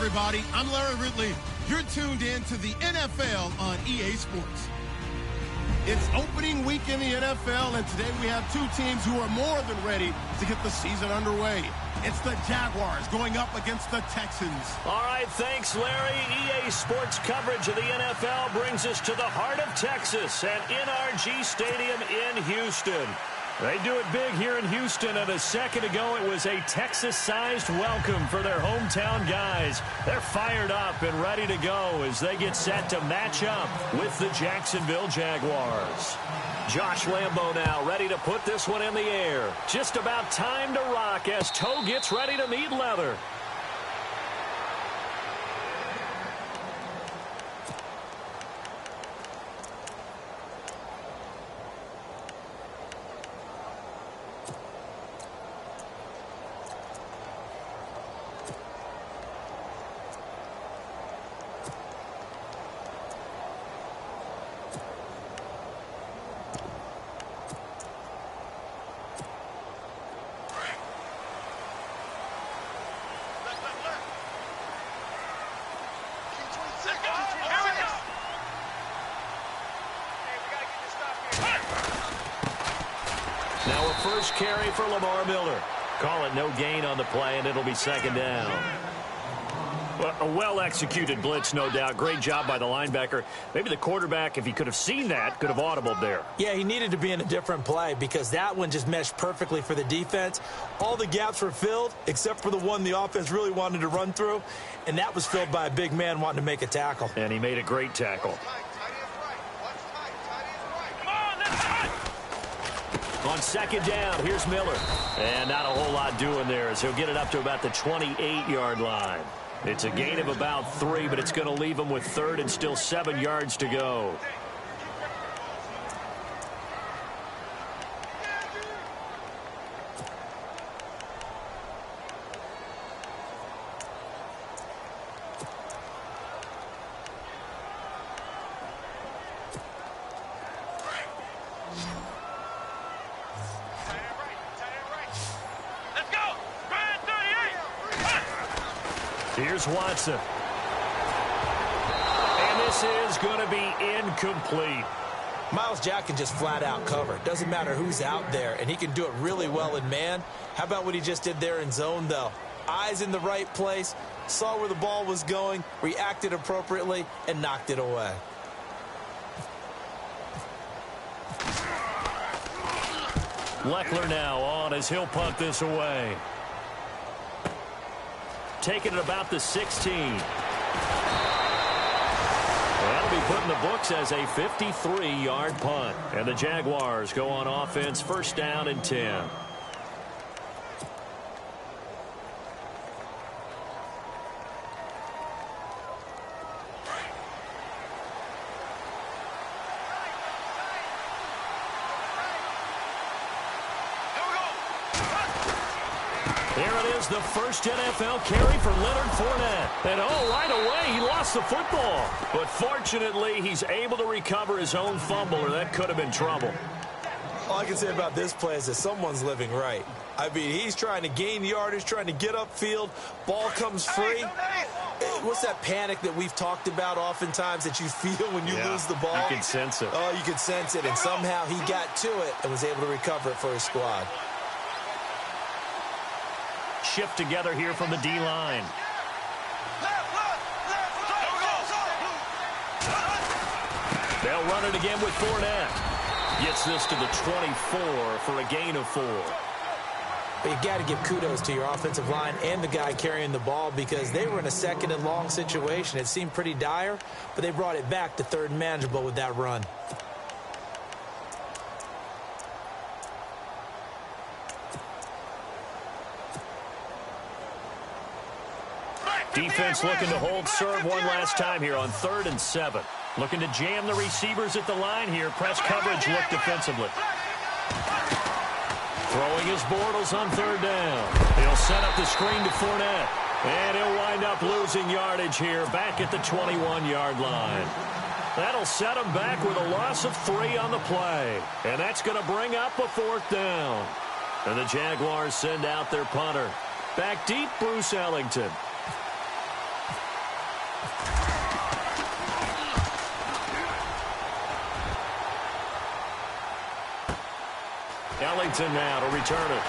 everybody. I'm Larry Ridley. You're tuned in to the NFL on EA Sports. It's opening week in the NFL, and today we have two teams who are more than ready to get the season underway. It's the Jaguars going up against the Texans. All right, thanks, Larry. EA Sports coverage of the NFL brings us to the heart of Texas at NRG Stadium in Houston. They do it big here in Houston, and a second ago it was a Texas-sized welcome for their hometown guys. They're fired up and ready to go as they get set to match up with the Jacksonville Jaguars. Josh Lambo now ready to put this one in the air. Just about time to rock as toe gets ready to meet leather. Now a first carry for Lamar Miller. Call it no gain on the play, and it'll be second down. Well, a well-executed blitz, no doubt. Great job by the linebacker. Maybe the quarterback, if he could have seen that, could have audibled there. Yeah, he needed to be in a different play because that one just meshed perfectly for the defense. All the gaps were filled except for the one the offense really wanted to run through, and that was filled by a big man wanting to make a tackle. And he made a great tackle. On second down, here's Miller. And not a whole lot doing there as he'll get it up to about the 28-yard line. It's a gain of about 3, but it's going to leave him with third and still 7 yards to go. Here's Watson. And this is going to be incomplete. Myles Jack can just flat out cover. Doesn't matter who's out there, and he can do it really well in man. How about what he just did there in zone, though? Eyes in the right place, saw where the ball was going, reacted appropriately, and knocked it away. Leckler now on as he'll punt this away. Taking it about the 16. That'll be put in the books as a 53-yard punt. And the Jaguars go on offense, first down and 10. There it is, the first NFL carry for Leonard Fournette. And right away, he lost the football. But fortunately, he's able to recover his own fumble, or that could have been trouble. All I can say about this play is that someone's living right. I mean, he's trying to gain yardage, trying to get upfield. Ball comes free. What's that panic that we've talked about oftentimes that you feel when you lose the ball? You can sense it. Oh, you can sense it. And somehow he got to it and was able to recover it for his squad. Shift together here from the D-line. They'll run it again with Fournette. Gets this to the 24 for a gain of 4. But you got to give kudos to your offensive line and the guy carrying the ball because they were in a second and long situation. It seemed pretty dire, but they brought it back to third and manageable with that run. Defense looking to hold serve one last time here on 3rd and 7. Looking to jam the receivers at the line here. Press coverage look defensively. Throwing his Bortles on 3rd down. He'll set up the screen to Fournette. And he'll wind up losing yardage here back at the 21-yard line. That'll set him back with a loss of 3 on the play. And that's going to bring up a 4th down. And the Jaguars send out their punter. Back deep, Bruce Ellington. Ellington now to return it.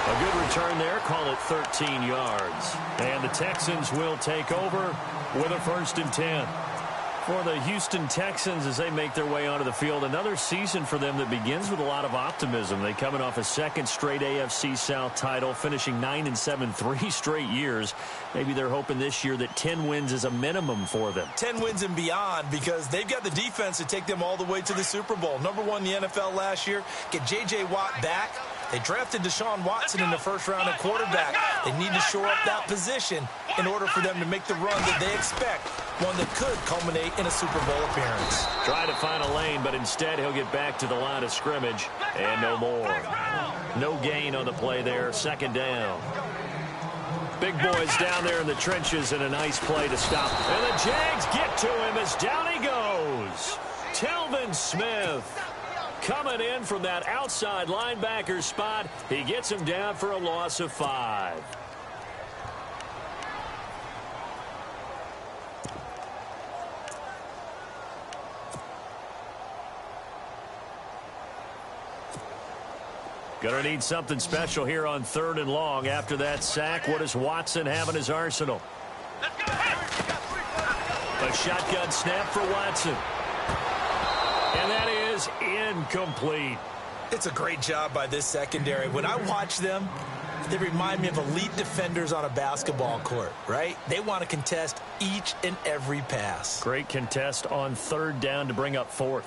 A good return there. Call it 13 yards. And the Texans will take over with a 1st and 10. For the Houston Texans as they make their way onto the field, another season for them that begins with a lot of optimism. They coming off a 2nd straight AFC South title, finishing 9-7 3 straight years. Maybe they're hoping this year that 10 wins is a minimum for them. 10 wins and beyond, because they've got the defense to take them all the way to the Super Bowl. Number 1 in the NFL last year. Get J.J. Watt back. They drafted Deshaun Watson in the 1st round at quarterback. They need to shore up that position in order for them to make the run that they expect, one that could culminate in a Super Bowl appearance. Try to find a lane, but instead he'll get back to the line of scrimmage, and no more. No gain on the play there, 2nd down. Big boys down there in the trenches, and a nice play to stop. And the Jags get to him as down he goes. Telvin Smith coming in from that outside linebacker spot. He gets him down for a loss of 5. Gonna need something special here on 3rd and long. After that sack, what does Watson have in his arsenal? A shotgun snap for Watson. And that is incomplete. It's a great job by this secondary. When I watch them, they remind me of elite defenders on a basketball court, right? They want to contest each and every pass. Great contest on 3rd down to bring up 4th.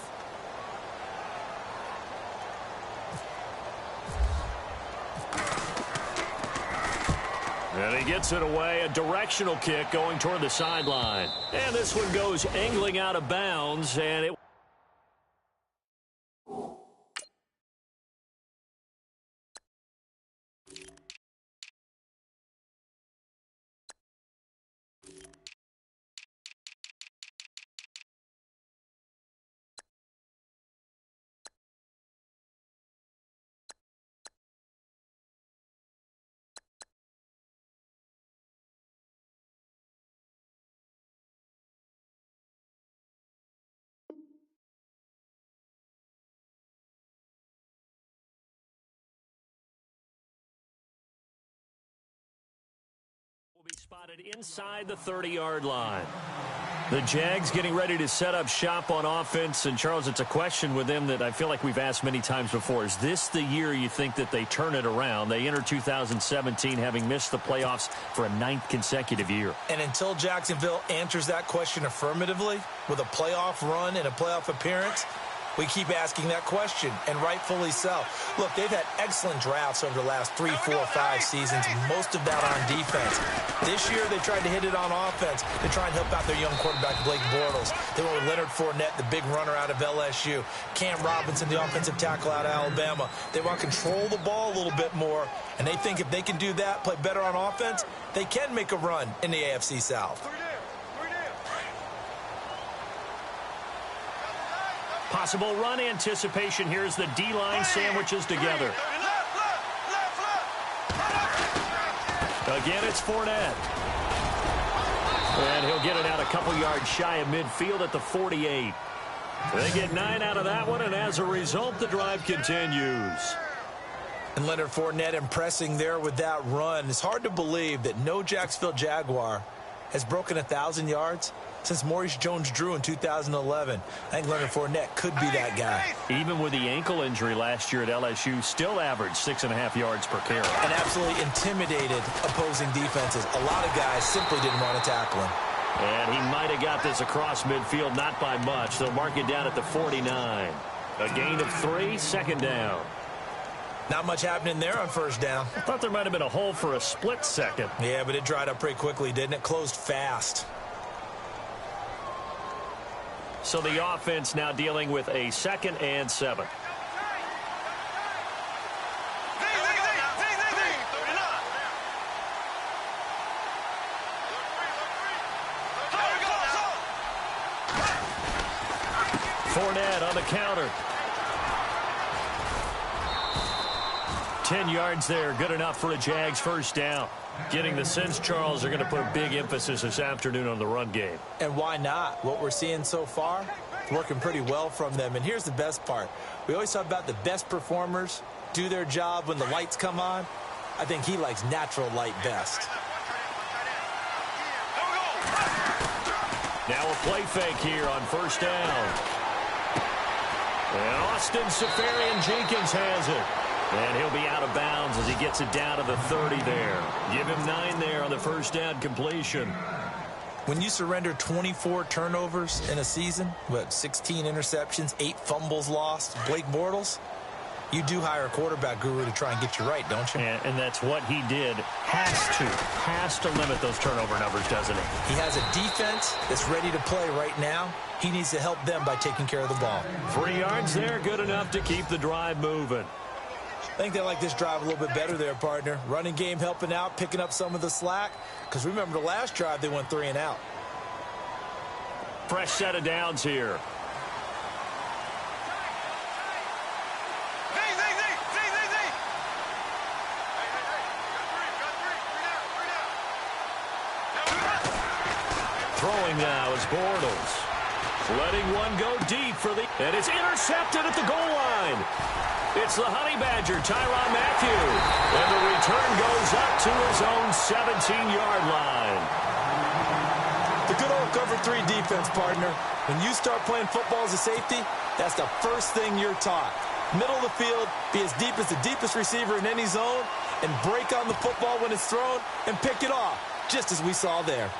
And he gets it away, a directional kick going toward the sideline. And this one goes angling out of bounds, and it... will be spotted inside the 30-yard line. The Jags getting ready to set up shop on offense. And, Charles, it's a question with them that I feel like we've asked many times before. Is this the year you think that they turn it around? They enter 2017 having missed the playoffs for a 9th consecutive year. And until Jacksonville answers that question affirmatively with a playoff run and a playoff appearance, we keep asking that question, and rightfully so. Look, they've had excellent drafts over the last 3, 4, 5 seasons, most of that on defense. This year, they tried to hit it on offense to try and help out their young quarterback, Blake Bortles. They went with Leonard Fournette, the big runner out of LSU. Cam Robinson, the offensive tackle out of Alabama. They want to control the ball a little bit more, and they think if they can do that, play better on offense, they can make a run in the AFC South. Possible run anticipation. Here's the D-line sandwiches together. Again, it's Fournette. And he'll get it out a couple yards shy of midfield at the 48. They get 9 out of that one, and as a result, the drive continues. And Leonard Fournette impressing there with that run. It's hard to believe that no Jacksonville Jaguar has broken 1,000 yards since Maurice Jones-Drew in 2011. I think Leonard Fournette could be that guy. Even with the ankle injury last year at LSU, still averaged 6.5 yards per carry. And absolutely intimidated opposing defenses. A lot of guys simply didn't want to tackle him. And he might have got this across midfield, not by much. They'll mark it down at the 49. A gain of 3, 2nd down. Not much happening there on 1st down. I thought there might have been a hole for a split second. Yeah, but it dried up pretty quickly, didn't it? Closed fast. So the offense now dealing with a 2nd and 7. Fournette on the counter. 10 yards there, good enough for a Jags 1st down. Getting the sense, Charles, they're going to put a big emphasis this afternoon on the run game. And why not? What we're seeing so far, It's working pretty well from them. And here's the best part. We always talk about the best performers do their job when the lights come on. I think he likes natural light best. Now a play fake here on first down. And Austin Safarian-Jenkins has it. And he'll be out of bounds as he gets it down to the 30 there. Give him 9 there on the first down completion. When you surrender 24 turnovers in a season, 16 interceptions, 8 fumbles lost, Blake Bortles, you do hire a quarterback guru to try and get you right, don't you? And that's what he did. Has to limit those turnover numbers, doesn't he? He has a defense that's ready to play right now. He needs to help them by taking care of the ball. 3 yards there, good enough to keep the drive moving. I think they like this drive a little bit better there, partner. Running game helping out, picking up some of the slack. Because remember the last drive, they went 3 and out. Fresh set of downs here. Throwing now is Bortles. Letting one go deep for the... And it's intercepted at the goal line. It's the Honey Badger, Tyrann Mathieu. And the return goes up to his own 17-yard line. The good old cover 3 defense, partner. When you start playing football as a safety, that's the first thing you're taught. Middle of the field, be as deep as the deepest receiver in any zone, and break on the football when it's thrown and pick it off, just as we saw there.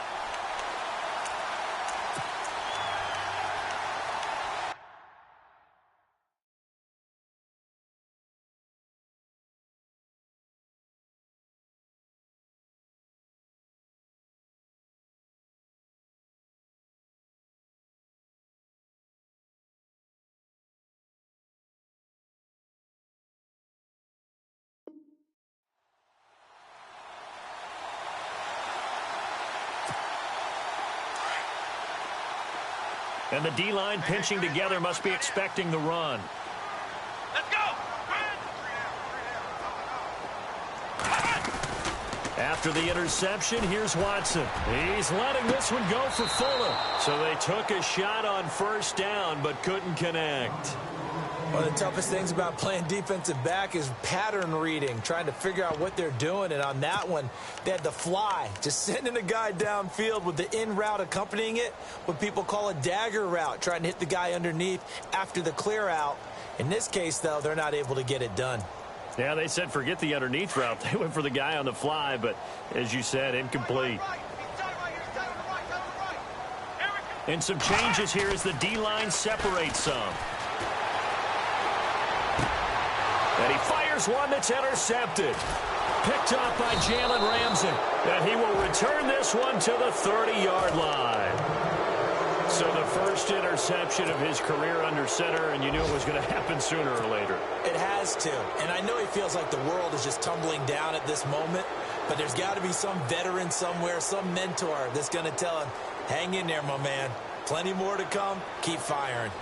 And the D-line pinching together must be expecting the run. Let's go! After the interception, here's Watson. He's letting this one go for Fuller. So they took a shot on first down but couldn't connect. One of the toughest things about playing defensive back is pattern reading, trying to figure out what they're doing. And on that one, they had to fly, just sending a guy downfield with the in route accompanying it, what people call a dagger route, trying to hit the guy underneath after the clear out. In this case, though, they're not able to get it done. Yeah, they said forget the underneath route. They went for the guy on the fly, but as you said, incomplete. And some changes here as the D-line separates some. And he fires one that's intercepted. Picked off by Jalen Ramsey. And he will return this one to the 30-yard line. So the first interception of his career under center, and you knew it was going to happen sooner or later. It has to. And I know he feels like the world is just tumbling down at this moment, but there's got to be some veteran somewhere, some mentor that's going to tell him, hang in there, my man. Plenty more to come. Keep firing.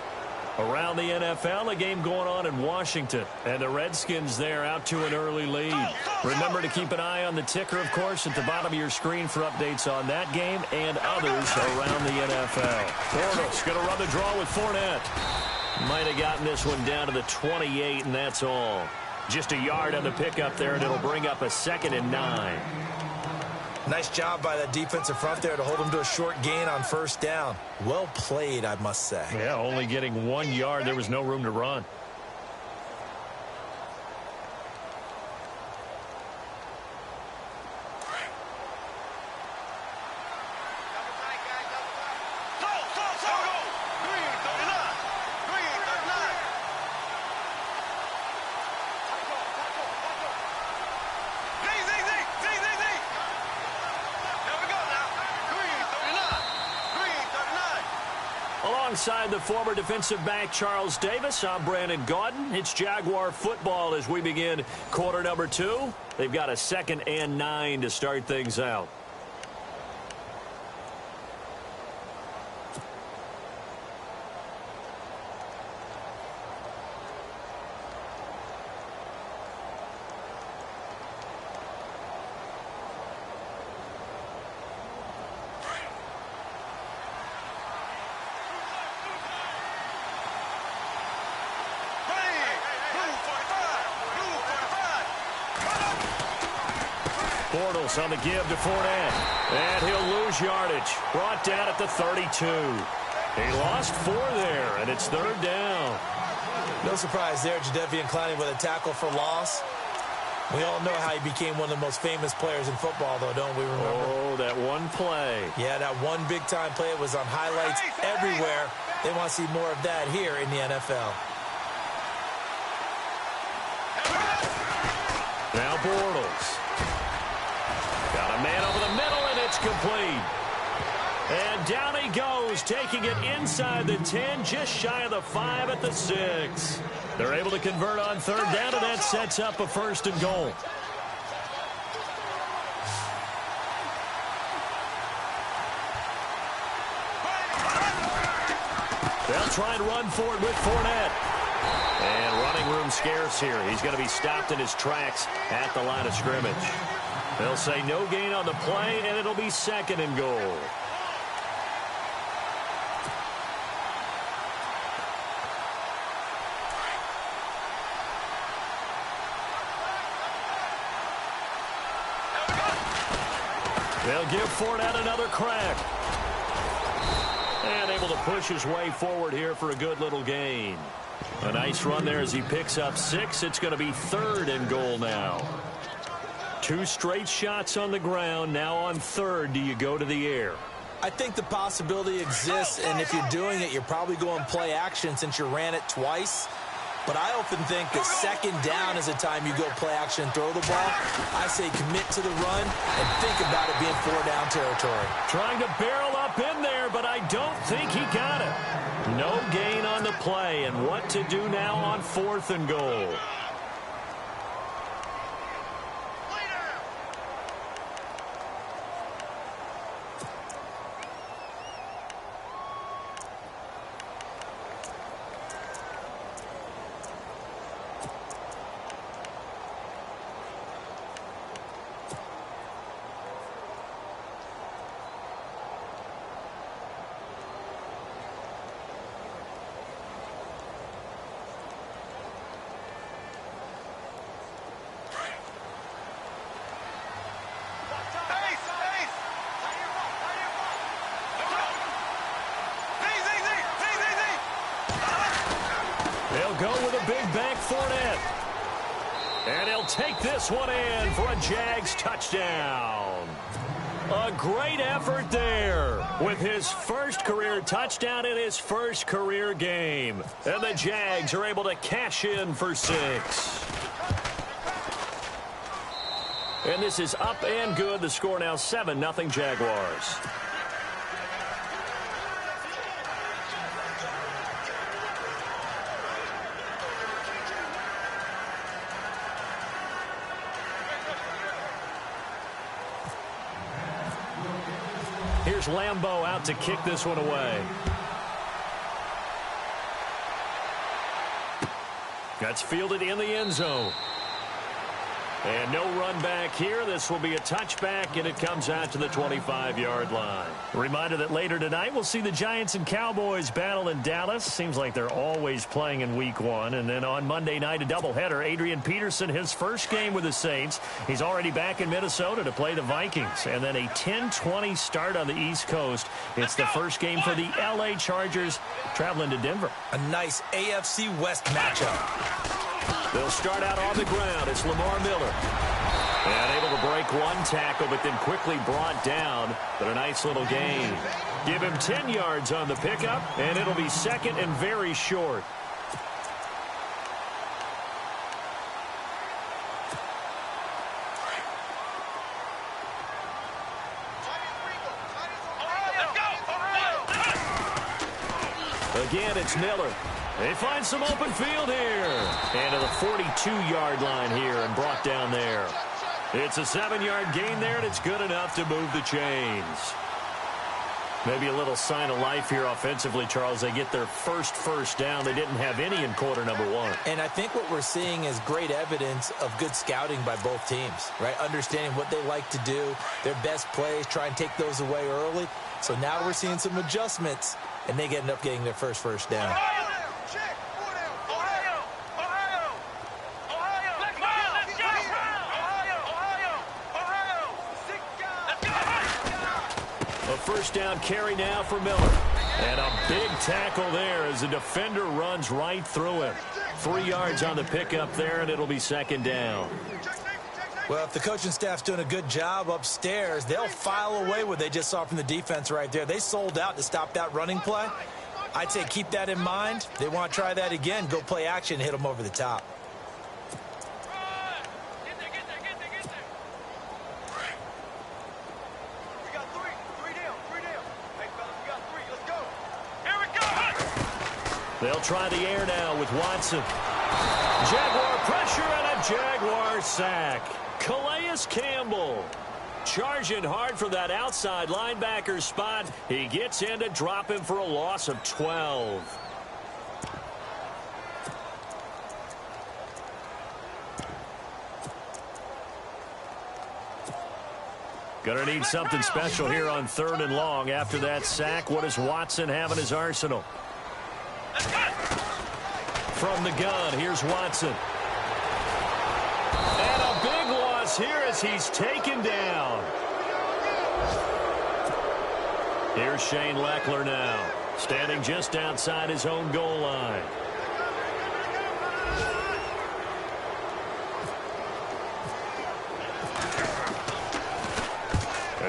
Around the NFL, a game going on in Washington. And the Redskins there out to an early lead. Remember to keep an eye on the ticker, of course, at the bottom of your screen for updates on that game and others around the NFL. Bortles going to run the draw with Fournette. Might have gotten this one down to the 28, and that's all. Just a yard on the pickup there, and it'll bring up a 2nd and 9. Nice job by that defensive front there to hold them to a short gain on first down. Well played, I must say. Yeah, only getting 1 yard. There was no room to run. Alongside the former defensive back Charles Davis, I'm Brandon Gaudin. It's Jaguar football as we begin quarter number 2. They've got a 2nd and 9 to start things out. Bortles on the give to Fournette. And he'll lose yardage. Brought down at the 32. He lost 4 there, and it's 3rd down. No surprise there, Jadeveon Clowney with a tackle for loss. We all know how he became one of the most famous players in football, though, don't we remember? Oh, that one play. Yeah, that one big-time play was on highlights everywhere. They want to see more of that here in the NFL. Now Bortles. Got a man over the middle, and it's complete. And down he goes, taking it inside the 10, just shy of the 5 at the 6. They're able to convert on 3rd down, and that sets up a 1st and goal. They'll try and run forward with Fournette. And running room scarce here. He's going to be stopped in his tracks at the line of scrimmage. They'll say no gain on the play, and it'll be 2nd and goal. They'll give Fournette another crack. And able to push his way forward here for a good little gain. A nice run there as he picks up 6. It's going to be 3rd and goal now. 2 straight shots on the ground. Now on 3rd, do you go to the air? I think the possibility exists, and if you're doing it, you're probably going play action since you ran it twice. But I often think that 2nd down is a time you go play action and throw the ball. I say commit to the run and think about it being 4-down territory. Trying to barrel up in there, but I don't think he got it. No gain on the play, and what to do now on 4th and goal. Go with a big bank Fournette. And he'll take this one in for a Jags touchdown. A great effort there with his first career touchdown in his first career game. And the Jags are able to cash in for 6. And this is up and good. The score now 7-0 Jaguars. Here's Lambeau out to kick this one away. That's fielded in the end zone. And no run back here. This will be a touchback, and it comes out to the 25-yard line. A reminder that later tonight we'll see the Giants and Cowboys battle in Dallas. Seems like they're always playing in Week 1. And then on Monday night, a doubleheader. Adrian Peterson, his first game with the Saints. He's already back in Minnesota to play the Vikings. And then a 10-20 start on the East Coast. It's the first game for the L.A. Chargers traveling to Denver. A nice AFC West matchup. They'll start out on the ground. It's Lamar Miller. And able to break one tackle, but then quickly brought down. But a nice little gain. Give him 10 yards on the pickup, and it'll be 2nd and very short. Again, it's Miller. They find some open field here. And to the 42-yard line here and brought down there. It's a 7-yard gain there, and it's good enough to move the chains. Maybe a little sign of life here offensively, Charles. They get their first down. They didn't have any in quarter number 1. And I think what we're seeing is great evidence of good scouting by both teams, right? Understanding what they like to do, their best plays, try and take those away early. So now we're seeing some adjustments, and they end up getting their first down. first down carry now for Miller. And a big tackle there as the defender runs right through him. 3 yards on the pickup there, and it'll be second down. Well, if the coaching staff's doing a good job upstairs, they'll file away what they just saw from the defense right there. They sold out to stop that running play. I'd say keep that in mind. They want to try that again. Go play action and hit them over the top. They'll try the air now with Watson. Jaguar pressure and a Jaguar sack. Calais Campbell charging hard for that outside linebacker spot. He gets in to drop him for a loss of 12. Gonna need something special here on 3rd and long. After that sack, what does Watson have in his arsenal? From the gun, here's Watson. And a big loss here as he's taken down. Here's Shane Leckler now, standing just outside his own goal line.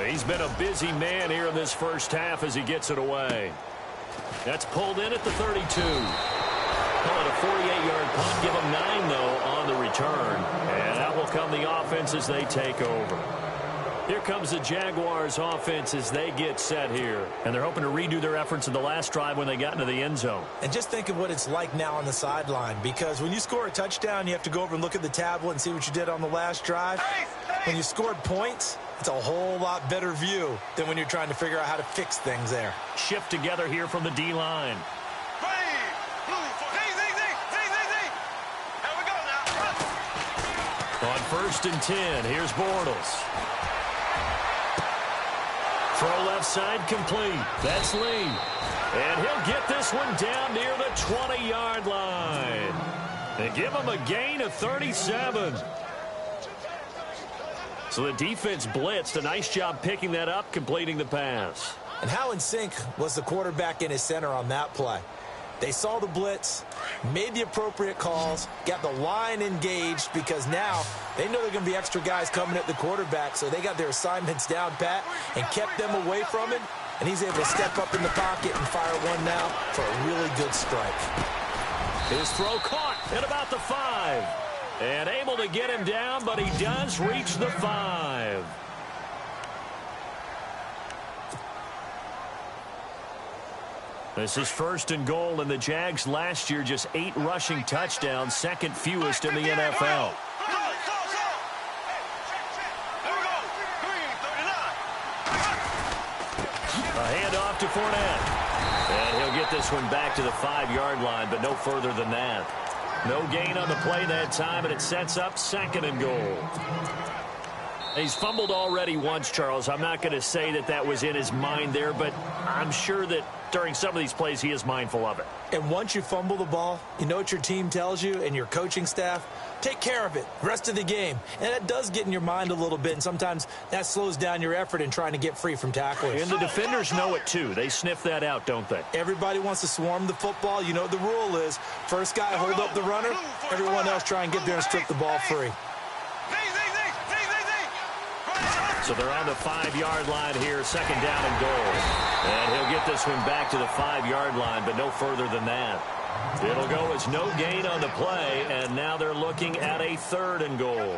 He's been a busy man here in this first half as he gets it away. That's pulled in at the 32. Call it a 48-yard punt. Give them 9, though, on the return. And out will come the offense as they take over. Here comes the Jaguars offense as they get set here. And they're hoping to redo their efforts in the last drive when they got into the end zone. And just think of what it's like now on the sideline, because when you score a touchdown, you have to go over and look at the tablet and see what you did on the last drive. When you scored points, it's a whole lot better view than when you're trying to figure out how to fix things there. Shift together here from the D-line. On 1st and 10, here's Bortles. Throw left side complete. That's Lee. And he'll get this one down near the 20-yard line. They give him a gain of 37. So the defense blitzed. A nice job picking that up, completing the pass. And how in sync was the quarterback in his center on that play? They saw the blitz, made the appropriate calls, got the line engaged, because now they know there are going to be extra guys coming at the quarterback, so they got their assignments down pat and kept them away from him, and he's able to step up in the pocket and fire one now for a really good strike. His throw caught at about the 5. And able to get him down, but he does reach the 5. This is 1st and goal, and the Jags last year just 8 rushing touchdowns, 2nd fewest in the NFL. A handoff to Fournette. And he'll get this one back to the 5-yard line, but no further than that. No gain on the play that time, and it sets up 2nd and goal. He's fumbled already once, Charles. I'm not going to say that that was in his mind there, but I'm sure that during some of these plays he is mindful of it. And once you fumble the ball, you know what your team tells you and your coaching staff? Take care of it rest of the game. And it does get in your mind a little bit, and sometimes that slows down your effort in trying to get free from tacklers. And the defenders know it too. They sniff that out, don't they? Everybody wants to swarm the football. You know what the rule is. First guy hold up the runner, everyone else try and get there and strip the ball free. So they're on the 5-yard line here, 2nd down and goal. And he'll get this one back to the 5-yard line, but no further than that. It'll go as no gain on the play, and now they're looking at a 3rd and goal.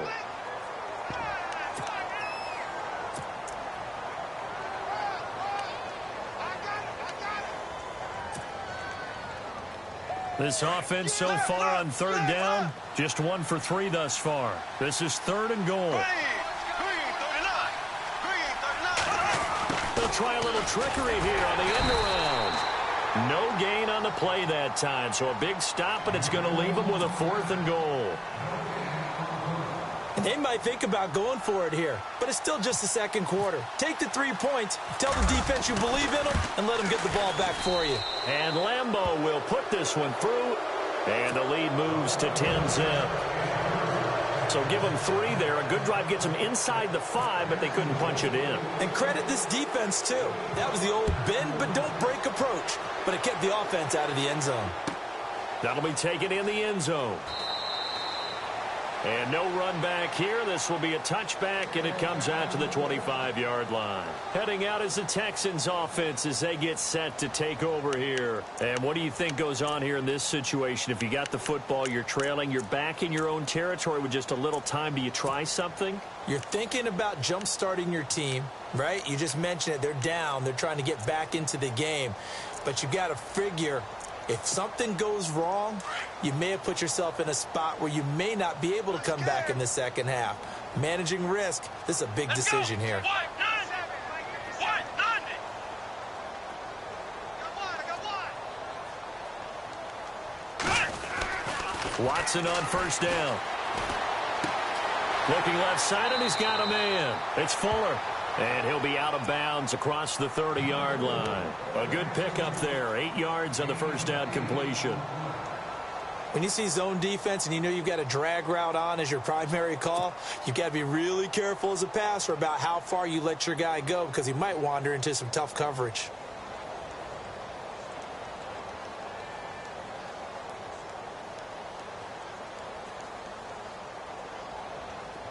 This offense so far on 3rd down, just 1 for 3 thus far. This is 3rd and goal. They'll try a little trickery here on the end around. No gain on the play that time, so a big stop, and it's going to leave them with a 4th and goal. They might think about going for it here, but it's still just the 2nd quarter. Take the 3 points, tell the defense you believe in them, and let them get the ball back for you. And Lambeau will put this one through, and the lead moves to 10-zip. So give them 3 there. A good drive gets them inside the 5, but they couldn't punch it in. And credit this defense, too. That was the old bend but don't break approach. But it kept the offense out of the end zone. That'll be taken in the end zone. And no run back here. This will be a touchback, and it comes out to the 25-yard line. Heading out is the Texans offense as they get set to take over here. And what do you think goes on here in this situation? If you got the football, you're trailing, you're back in your own territory with just a little time. Do you try something? You're thinking about jump-starting your team, right? You just mentioned it. They're down. They're trying to get back into the game. But you got to figure, if something goes wrong, you may have put yourself in a spot where you may not be able to come back in the second half. Managing risk, this is a big decision here. Watson on first down. Looking left side, and he's got a man. It's Fuller. And he'll be out of bounds across the 30-yard line. A good pickup there. 8 yards on the first down completion. When you see zone defense and you know you've got a drag route on as your primary call, you've got to be really careful as a passer about how far you let your guy go because he might wander into some tough coverage.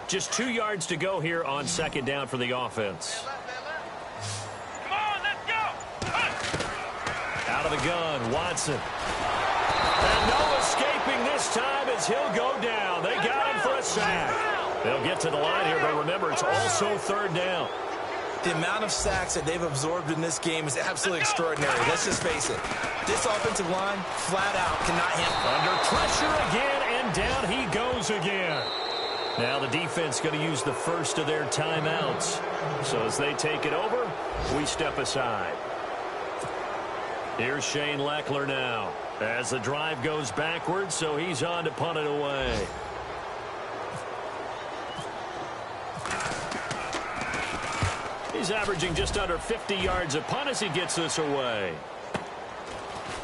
Just 2 yards to go here on second down for the offense. Come on, let's go. Out of the gun, Watson. And no escaping this time as he'll go down. They got him for a sack. They'll get to the line here, but remember, it's also third down. The amount of sacks that they've absorbed in this game is absolutely extraordinary. Let's just face it. This offensive line, flat out, cannot handle. Under pressure again, and down he goes again. Now the defense going to use the first of their timeouts. So as they take it over, we step aside. Here's Shane Leckler now as the drive goes backwards, so he's on to punt it away. He's averaging just under 50 yards a punt as he gets this away.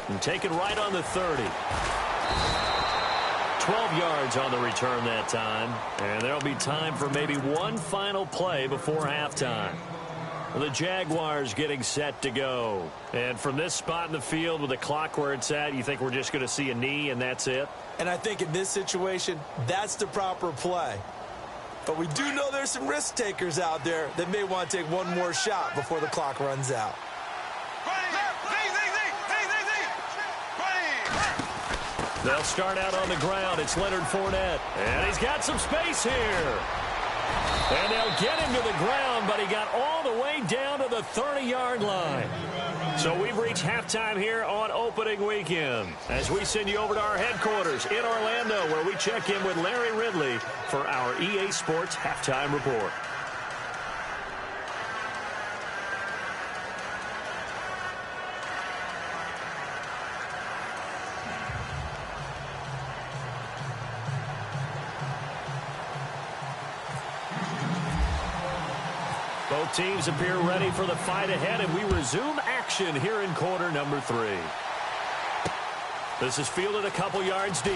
And taken right on the 30. 12 yards on the return that time. And there'll be time for maybe one final play before halftime. The Jaguars getting set to go. And from this spot in the field with the clock where it's at, you think we're just going to see a knee and that's it? And I think in this situation, that's the proper play. But we do know there's some risk takers out there that may want to take one more shot before the clock runs out. They'll start out on the ground. It's Leonard Fournette. And he's got some space here. And they'll get him to the ground, but he got all the way down to the 30-yard line. So we've reached halftime here on opening weekend as we send you over to our headquarters in Orlando where we check in with Larry Ridley for our EA Sports Halftime Report. Both teams appear ready for the fight ahead, and we resume action here in quarter number 3. This is fielded a couple yards deep.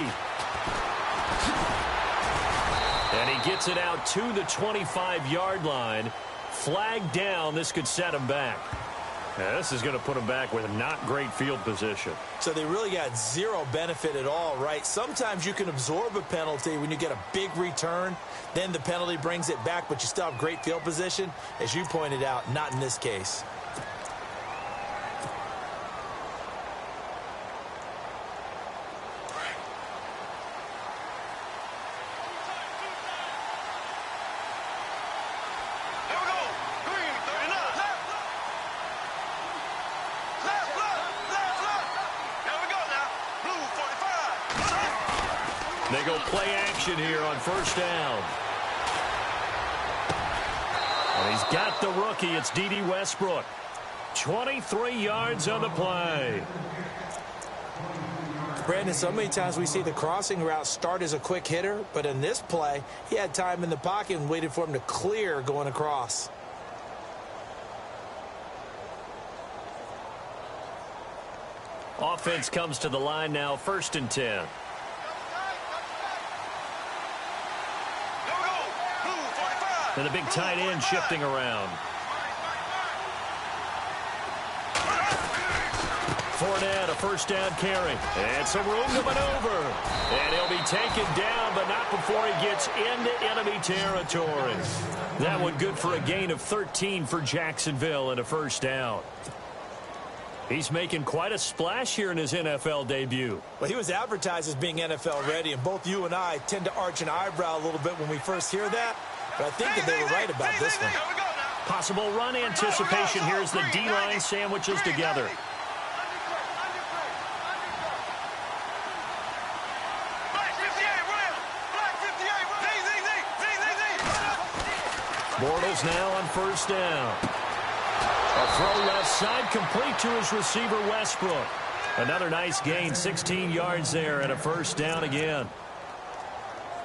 And he gets it out to the 25-yard line. Flag down. This could set him back. Now, this is going to put him back with not great field position. So they really got zero benefit at all, right? Sometimes you can absorb a penalty when you get a big return. Then the penalty brings it back, but you still have great field position. As you pointed out, not in this case. They go play action here on first down. And he's got the rookie. It's D.D. Westbrook. 23 yards on the play. Brandon, so many times we see the crossing route start as a quick hitter, but in this play, he had time in the pocket and waited for him to clear going across. Offense comes to the line now, 1st and 10. And the big tight end shifting around. Fournette, a first down carry. And some room to maneuver. And he'll be taken down, but not before he gets into enemy territory. That one good for a gain of 13 for Jacksonville and a first down. He's making quite a splash here in his NFL debut. Well, he was advertised as being NFL ready, and both you and I tend to arch an eyebrow a little bit when we first hear that. But I think that they were right about this one. Possible run anticipation here as the D-line sandwiches together. Bortles now on first down. A throw left side complete to his receiver Westbrook. Another nice gain, 16 yards there and a first down again.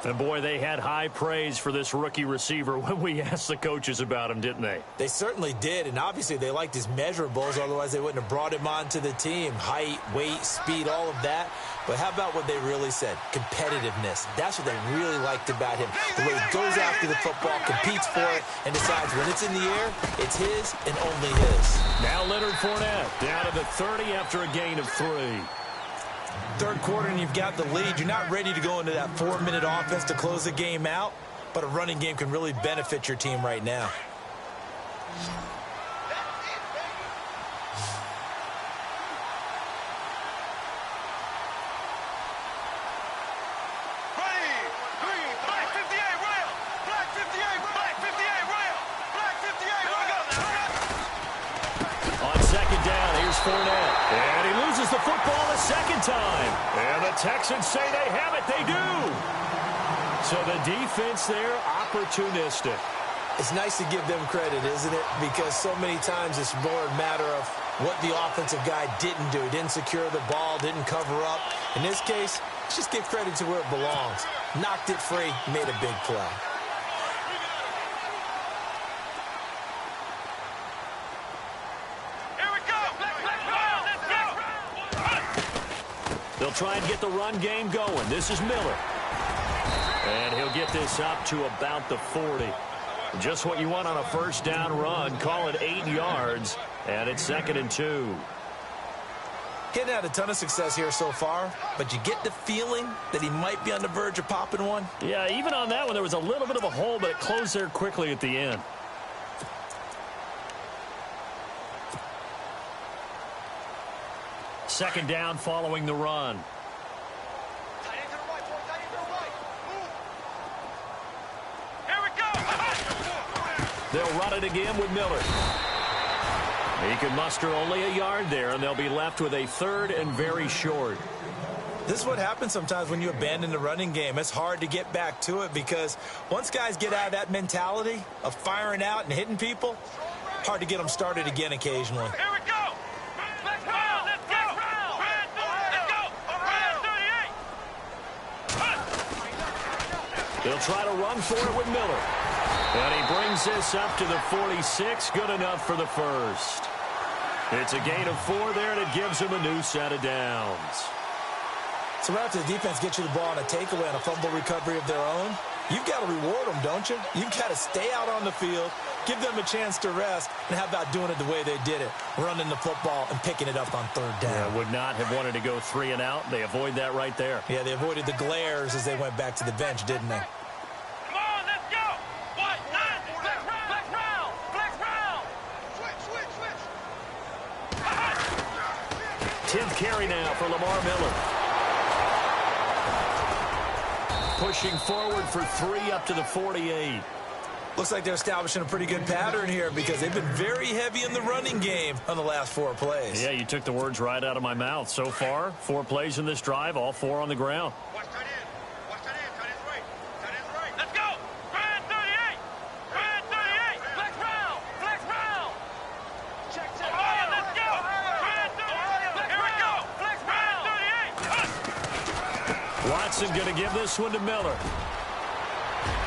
And boy, they had high praise for this rookie receiver when we asked the coaches about him, didn't they? They certainly did, and obviously they liked his measurables, otherwise they wouldn't have brought him onto the team. Height, weight, speed, all of that. But how about what they really said? Competitiveness. That's what they really liked about him. The way he goes after the football, competes for it, and decides when it's in the air, it's his and only his. Now Leonard Fournette down to the 30 after a gain of 3. Third quarter and you've got the lead. You're not ready to go into that 4-minute offense to close the game out, but a running game can really benefit your team right now. Fournette, and he loses the football a second time. And the Texans say they have it. They do. So the defense there, opportunistic. It's nice to give them credit, isn't it? Because so many times it's more a matter of what the offensive guy didn't do. He didn't secure the ball, didn't cover up. In this case, just give credit to where it belongs. Knocked it free, made a big play. They'll try and get the run game going. This is Miller. And he'll get this up to about the 40. Just what you want on a first down run. Call it 8 yards. And it's 2nd and 2. Getting had a ton of success here so far, but you get the feeling that he might be on the verge of popping one. Yeah, even on that one, there was a little bit of a hole, but it closed there quickly at the end. Second down following the run. They'll run it again with Miller. He can muster only a yard there, and they'll be left with a 3rd and very short. This is what happens sometimes when you abandon the running game. It's hard to get back to it because once guys get out of that mentality of firing out and hitting people, hard to get them started again occasionally. Here we go. They'll try to run for it with Miller. And he brings this up to the 46. Good enough for the first. It's a gain of 4 there, and it gives him a new set of downs. So right after the defense gets you the ball on a takeaway and a fumble recovery of their own, you've got to reward them, don't you? You've got to stay out on the field, give them a chance to rest, and how about doing it the way they did it, running the football and picking it up on 3rd down. Yeah, would not have wanted to go 3 and out. They avoid that right there. Yeah, they avoided the glares as they went back to the bench, didn't they? Come on, let's go. What? Flex round. Flex round. Switch. 10th carry now for Lamar Miller. Pushing forward for 3 up to the 48. Looks like they're establishing a pretty good pattern here because they've been very heavy in the running game on the last 4 plays. Yeah, you took the words right out of my mouth. So far, 4 plays in this drive, all 4 on the ground. Watch tight end. Tight end's right. Let's go. Grind 38. Flex round. Check. Come on, let's go. Grind 38. Here we go. Flex round 38. Watson going to give this one to Miller.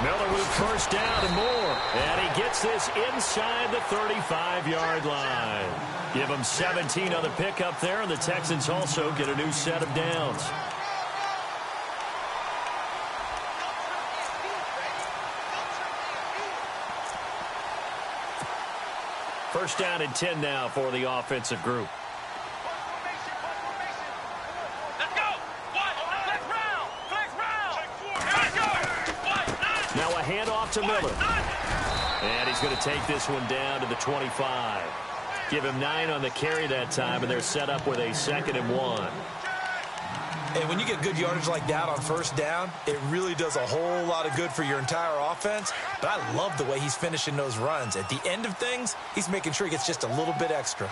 Miller with first down and more. And he gets this inside the 35-yard line. Give him 17 on the pickup there, and the Texans also get a new set of downs. First down and 10 now for the offensive group. Let's go. Flex round. Now a handoff to Miller. And he's going to take this one down to the 25. Give him 9 on the carry that time, and they're set up with a 2nd and 1. And when you get good yardage like that on first down, it really does a whole lot of good for your entire offense. But I love the way he's finishing those runs. At the end of things, he's making sure he gets just a little bit extra.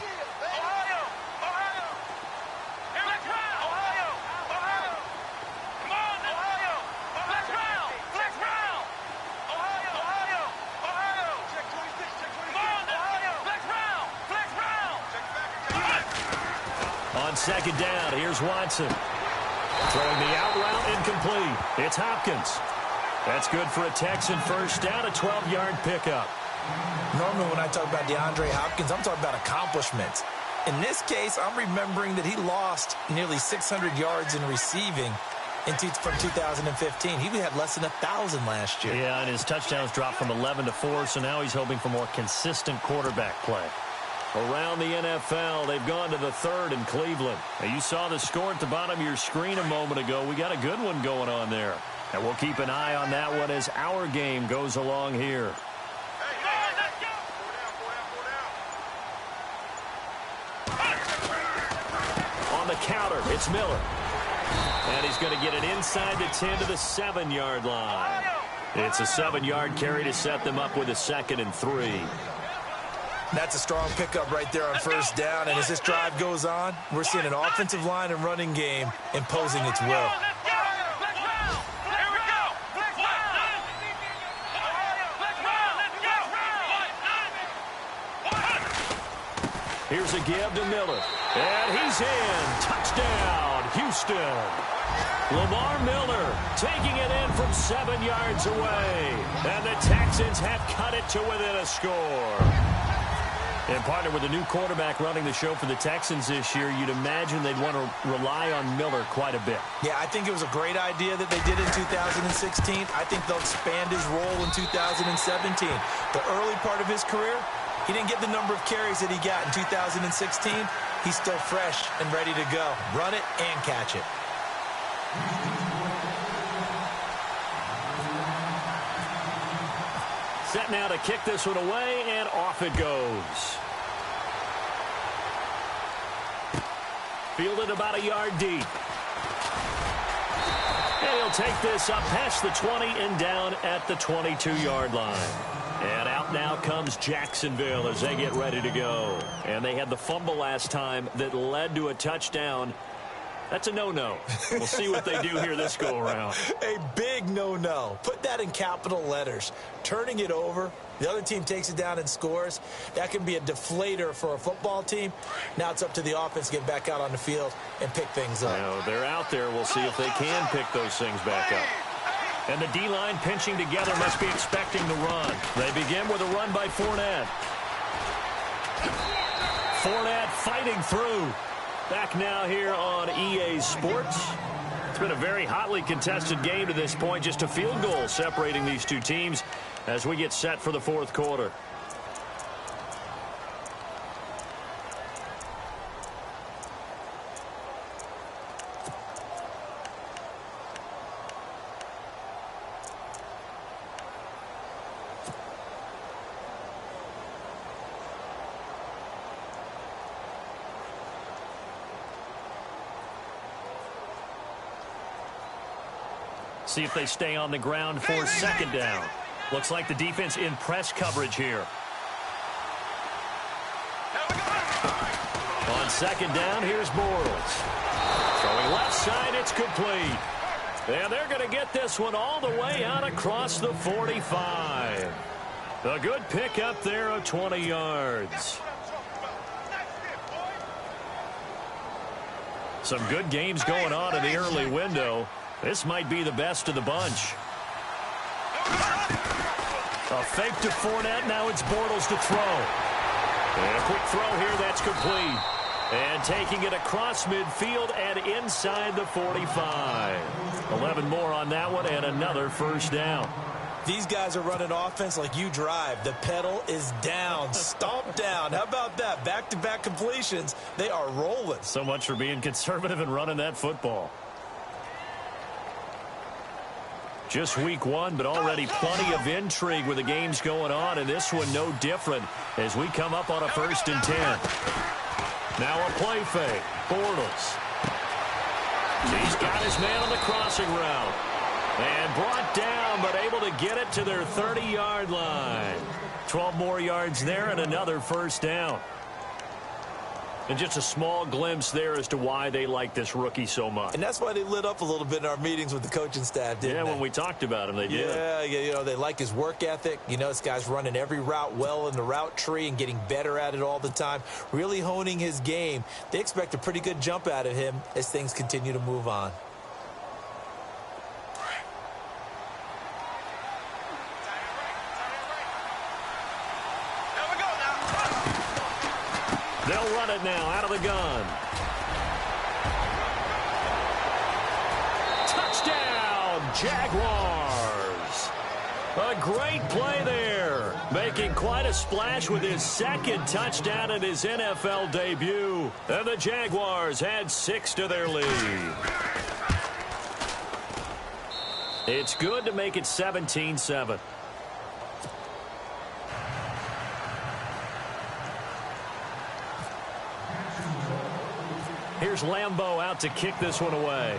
On 2nd down, here's Watson. Throwing the out route, incomplete. It's Hopkins. That's good for a Texan first down, a 12-yard pickup. Normally when I talk about DeAndre Hopkins, I'm talking about accomplishments. In this case, I'm remembering that he lost nearly 600 yards in receiving from 2015. He had less than 1,000 last year. Yeah, and his touchdowns dropped from 11 to 4, so now he's hoping for more consistent quarterback play. Around the NFL, they've gone to the 3rd in Cleveland. Now, you saw the score at the bottom of your screen a moment ago. We got a good one going on there. And we'll keep an eye on that one as our game goes along here. On the counter, it's Miller. And he's going to get it inside the 10 to the 7-yard line. It's a 7-yard carry to set them up with a 2nd and 3. That's a strong pickup right there on first down. And as this drive goes on, we're seeing an offensive line and running game imposing its will. Here's a give to Miller. And he's in. Touchdown, Houston. Lamar Miller taking it in from 7 yards away. And the Texans have cut it to within a score. And partner with a new quarterback running the show for the Texans this year, you'd imagine they'd want to rely on Miller quite a bit. Yeah, I think it was a great idea that they did in 2016. I think they'll expand his role in 2017. The early part of his career, he didn't get the number of carries that he got in 2016. He's still fresh and ready to go. Run it and catch it. Set now to kick this one away, and off it goes. Fielded about a yard deep. And he'll take this up past the 20 and down at the 22-yard line. And out now comes Jacksonville as they get ready to go. And they had the fumble last time that led to a touchdown. That's a no-no. We'll see what they do here this go-around. A big no-no. Put that in capital letters. Turning it over, the other team takes it down and scores. That can be a deflator for a football team. Now it's up to the offense to get back out on the field and pick things up. Now, they're out there. We'll see if they can pick those things back up. And the D-line pinching together must be expecting the run. They begin with a run by Fournette. Fournette fighting through. Back now here on EA Sports. It's been a very hotly contested game to this point. Just a field goal separating these two teams as we get set for the 4th quarter. See if they stay on the ground for 2nd down. Looks like the defense in press coverage here. On 2nd down, here's Bortles. Throwing left side, it's complete. And they're going to get this one all the way out across the 45. A good pickup there of 20 yards. Some good games going on in the early window. This might be the best of the bunch. A fake to Fournette. Now it's Bortles to throw. And a quick throw here. That's complete. And taking it across midfield and inside the 45. 11 more on that one and another first down. these guys are running offense like you drive. The pedal is down, stomped down. How about that? Back-to-back completions. They are rolling. So much for being conservative and running that football. Just week one, but already plenty of intrigue with the games going on, and this one no different as we come up on a 1st and 10. Now a play fake. Bortles. He's got his man on the crossing route. And brought down, but able to get it to their 30-yard line. 12 more yards there and another 1st down. And just a small glimpse there as to why they like this rookie so much. And that's why they lit up a little bit in our meetings with the coaching staff, didn't they? Yeah, when we talked about him, they did. Yeah, you know, they like his work ethic. You know, this guy's running every route well in the route tree and getting better at it all the time, really honing his game. They expect a pretty good jump out of him as things continue to move on. They'll run it now out of the gun. Touchdown, Jaguars. A great play there. Making quite a splash with his 2nd touchdown in his NFL debut. And the Jaguars add 6 to their lead. It's good to make it 17-7. Here's Lambeau out to kick this one away.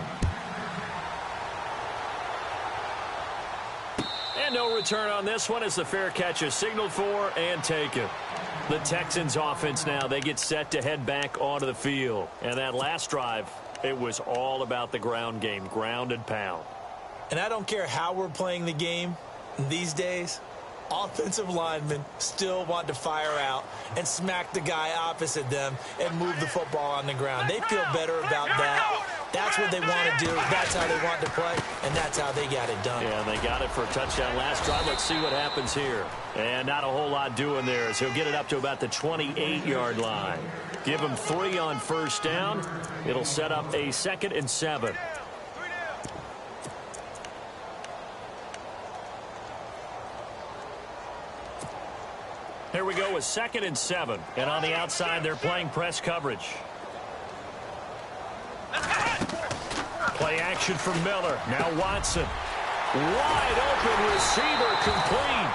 And no return on this one as the fair catch is signaled for and taken. The Texans offense now, they get set to head back onto the field. And that last drive, it was all about the ground game, ground and pound. And I don't care how we're playing the game these days, offensive linemen still want to fire out and smack the guy opposite them and move the football on the ground. They feel better about that. That's what they want to do. That's how they want to play, and that's how they got it done. Yeah, they got it for a touchdown last drive. Let's see what happens here. And not a whole lot doing there as he'll get it up to about the 28-yard line. Give him 3 on 1st down. It'll set up a 2nd and 7. Here we go with 2nd and 7. And on the outside, they're playing press coverage. Play action from Miller. Now Watson. Wide open receiver complete.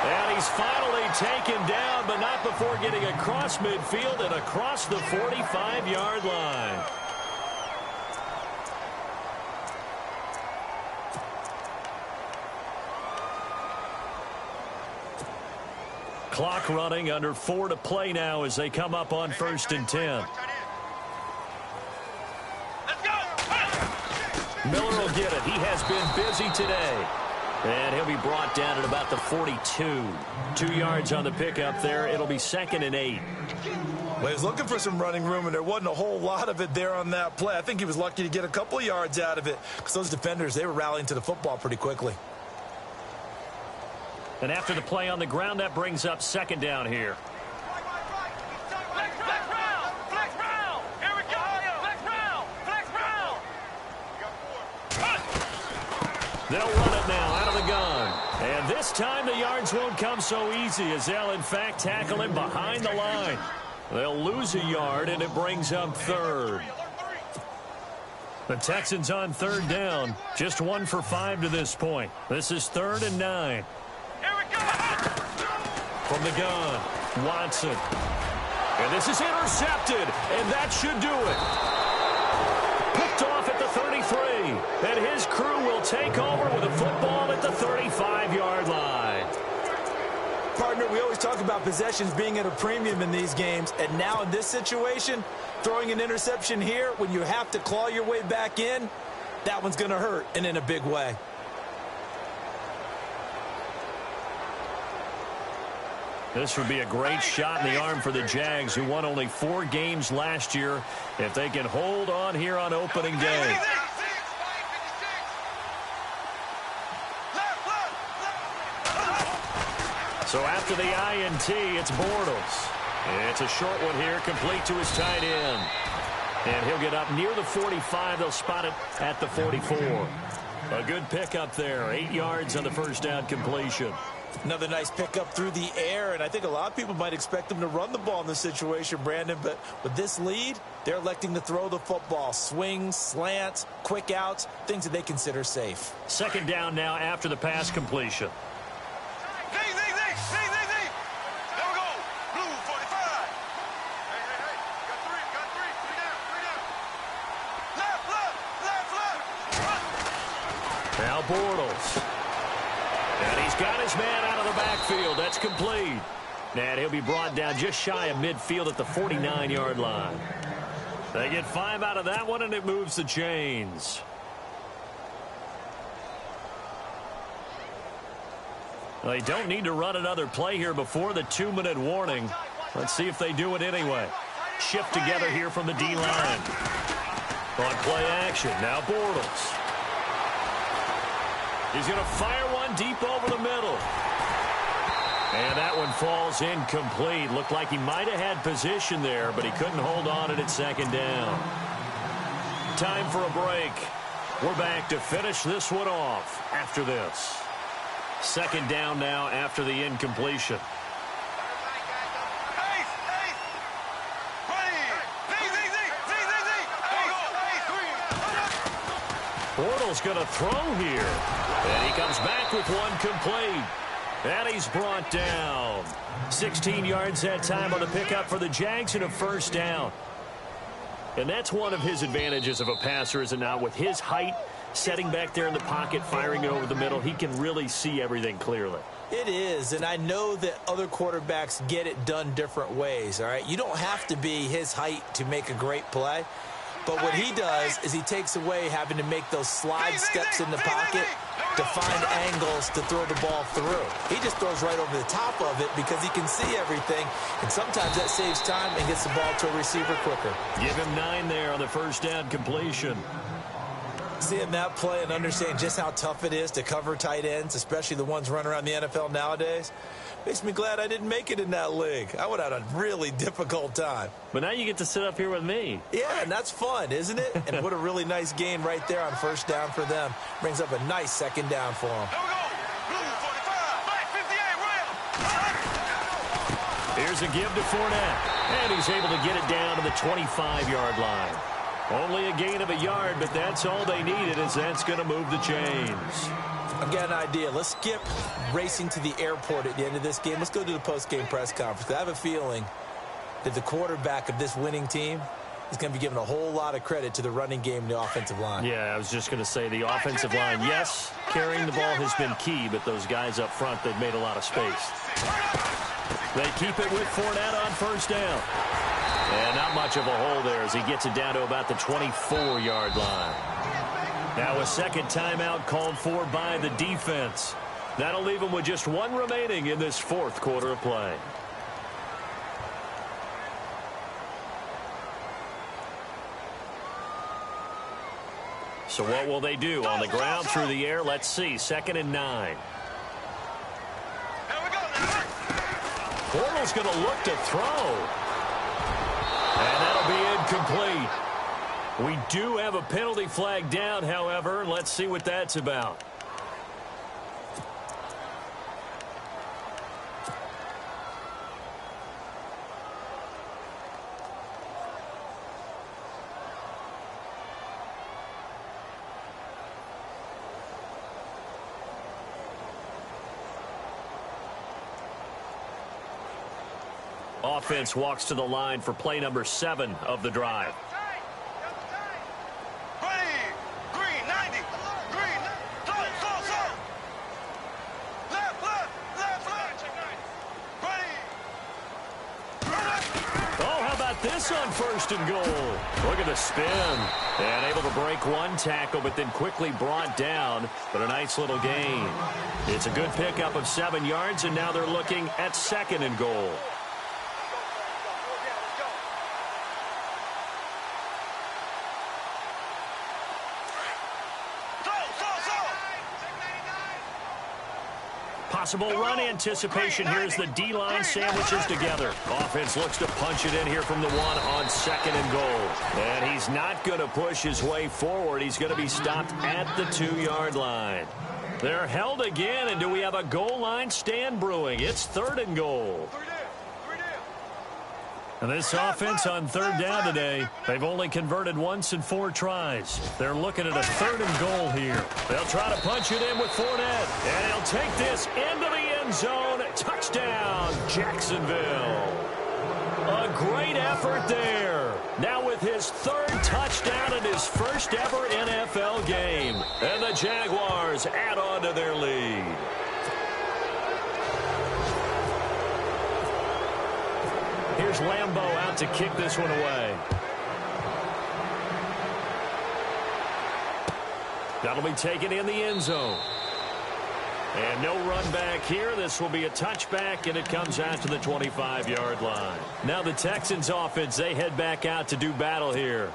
And he's finally taken down, but not before getting across midfield and across the 45-yard line. Clock running, under 4 to play now as they come up on 1st and 10. Miller will get it. He has been busy today. And he'll be brought down at about the 42. 2 yards on the pickup there. It'll be 2nd and 8. Well, he was looking for some running room, and there wasn't a whole lot of it there on that play. I think he was lucky to get a couple of yards out of it because those defenders, they were rallying to the football pretty quickly. And after the play on the ground, that brings up 2nd down here. They'll run it now out of the gun. And this time the yards won't come so easy as they'll, in fact, tackle him behind the line. They'll lose a yard, and it brings up 3rd. The Texans on 3rd down. Just 1 for 5 to this point. This is 3rd and 9. From the gun, Watson. And this is intercepted, and that should do it. Picked off at the 33, and his crew will take over with a football at the 35-yard line. Partner, we always talk about possessions being at a premium in these games, and now in this situation, throwing an interception here when you have to claw your way back in, that one's going to hurt, and in a big way. This would be a great shot in the arm for the Jags, who won only 4 games last year, if they can hold on here on opening day. So after the INT, it's Bortles. It's a short one here, complete to his tight end. And he'll get up near the 45. They'll spot it at the 44. A good pickup there. 8 yards on the first down completion. Another nice pickup through the air, and I think a lot of people might expect them to run the ball in this situation, Brandon, but with this lead, they're electing to throw the football. Swings, slants, quick outs, things that they consider safe. Second down now after the pass completion. Now Bortles. And he's got his man out of the backfield. That's complete. And he'll be brought down just shy of midfield at the 49-yard line. They get 5 out of that one, and it moves the chains. Well, they don't need to run another play here before the 2-minute warning. Let's see if they do it anyway. Shift together here from the D-line. On play action, now Bortles. He's going to fire one deep over the middle. And that one falls incomplete. Looked like he might have had position there, but he couldn't hold on at second down. Time for a break. We're back to finish this one off after this. Second down now after the incompletion. Bortles going to throw here. And he comes back with one complete. And he's brought down. 16 yards that time on the pickup for the Jags and a first down. And that's one of his advantages of a passer, is it not? With his height, setting back there in the pocket, firing it over the middle, he can really see everything clearly. It is, and I know that other quarterbacks get it done different ways, all right? You don't have to be his height to make a great play. But what he does is he takes away having to make those slide steps in the pocket to find angles to throw the ball through. He just throws right over the top of it because he can see everything, and sometimes that saves time and gets the ball to a receiver quicker. Give him 9 there on the first down completion. Seeing that play and understand just how tough it is to cover tight ends, especially the ones running around the NFL nowadays, makes me glad I didn't make it in that league. I would have had a really difficult time. But now you get to sit up here with me. Yeah, and that's fun, isn't it? And what a really nice gain right there on first down for them. Brings up a nice second down for them. Here's a give to Fournette. And he's able to get it down to the 25-yard line. Only a gain of a yard, but that's all they needed, as that's going to move the chains. I've got an idea. Let's skip racing to the airport at the end of this game. Let's go to the post-game press conference. I have a feeling that the quarterback of this winning team is going to be given a whole lot of credit to the running game and the offensive line. Yeah, I was just going to say the offensive line, yes, carrying the ball has been key, but those guys up front, they've made a lot of space. They keep it with Fournette on first down. And not much of a hole there as he gets it down to about the 24-yard line. Now a second timeout called for by the defense. That'll leave him with just one remaining in this fourth quarter of play. So what will they do? On the ground, through the air, let's see. 2nd and 9. Bortles going to look to throw. And that'll be incomplete. We do have a penalty flag down, however. Let's see what that's about. Offense walks to the line for play number 7 of the drive. This on 1st and goal. Look at the spin. And able to break one tackle, but then quickly brought down. But a nice little gain. It's a good pickup of 7 yards, and now they're looking at 2nd and goal. Possible run anticipation here as the D-line sandwiches together. Offense looks to punch it in here from the 1 on 2nd and goal. And he's not going to push his way forward. He's going to be stopped at the 2-yard line. They're held again, and do we have a goal line stand brewing? It's 3rd and goal. And this offense on 3rd down today, they've only converted once in 4 tries. They're looking at a 3rd and goal here. They'll try to punch it in with Fournette. And he'll take this into the end zone. Touchdown, Jacksonville. A great effort there. Now with his 3rd touchdown in his first ever NFL game. And the Jaguars add on to their lead. Here's Lambeau out to kick this one away. That'll be taken in the end zone. And no run back here. This will be a touchback, and it comes out to the 25-yard line. Now the Texans offense, they head back out to do battle here.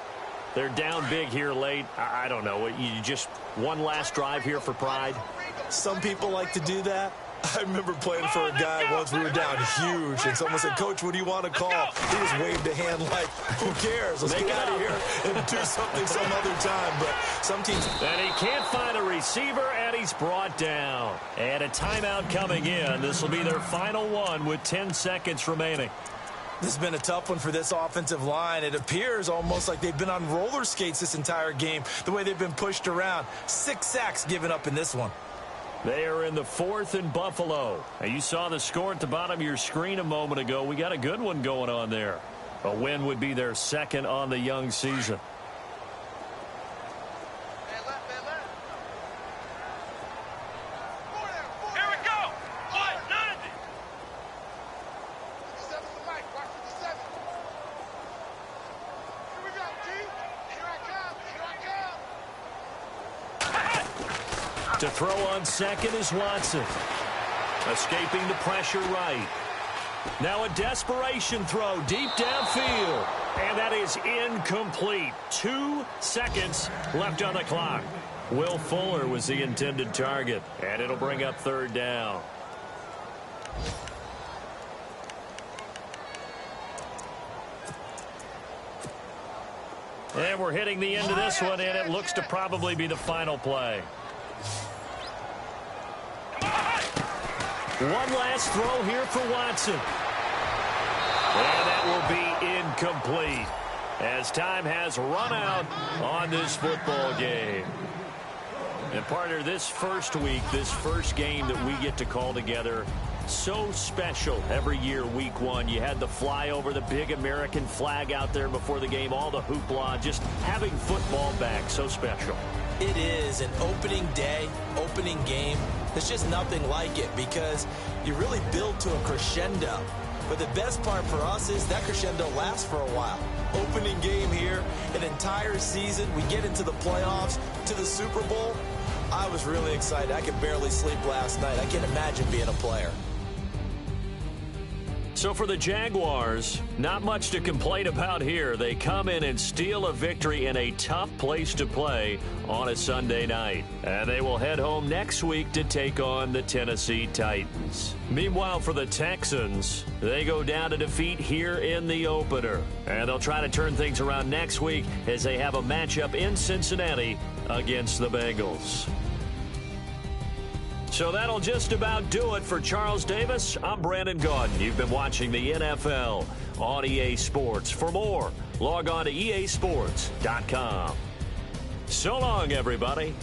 They're down big here late. I don't know. You just one last drive here for pride? Some people like to do that. I remember playing for a guy once. We were down huge, and someone said, "Coach, what do you want to call?" He just waved a hand like, "Who cares? Let's get out of here and do something some other time." But some teams... And he can't find a receiver, and he's brought down. And a timeout coming in. This will be their final one with 10 seconds remaining. This has been a tough one for this offensive line. It appears almost like they've been on roller skates this entire game, the way they've been pushed around. 6 sacks given up in this one. They are in the 4th and Buffalo. Now, you saw the score at the bottom of your screen a moment ago. We got a good one going on there. A win would be their 2nd on the young season. Here we go. 1-0. Here we go, G. Here I come. Here I come. To throw on 2nd is Watson. Escaping the pressure right. Now a desperation throw deep downfield. And that is incomplete. 2 seconds left on the clock. Will Fuller was the intended target. And it'll bring up 3rd down. And we're hitting the end of this one, and it looks to probably be the final play. One last throw here for Watson. And that will be incomplete as time has run out on this football game. And partner, this first week, this first game that we get to call together, so special every year, week 1. You had the flyover, the big American flag out there before the game, all the hoopla, just having football back, so special. It is an opening day, opening game. There's just nothing like it because you really build to a crescendo. But the best part for us is that crescendo lasts for a while. Opening game here, an entire season. We get into the playoffs, to the Super Bowl. I was really excited. I could barely sleep last night. I can't imagine being a player. So for the Jaguars, not much to complain about here. They come in and steal a victory in a tough place to play on a Sunday night. And they will head home next week to take on the Tennessee Titans. Meanwhile, for the Texans, they go down to defeat here in the opener. And they'll try to turn things around next week as they have a matchup in Cincinnati against the Bengals. So that'll just about do it for Charles Davis. I'm Brandon Gaudin. You've been watching the NFL on EA Sports. For more, log on to easports.com. So long, everybody.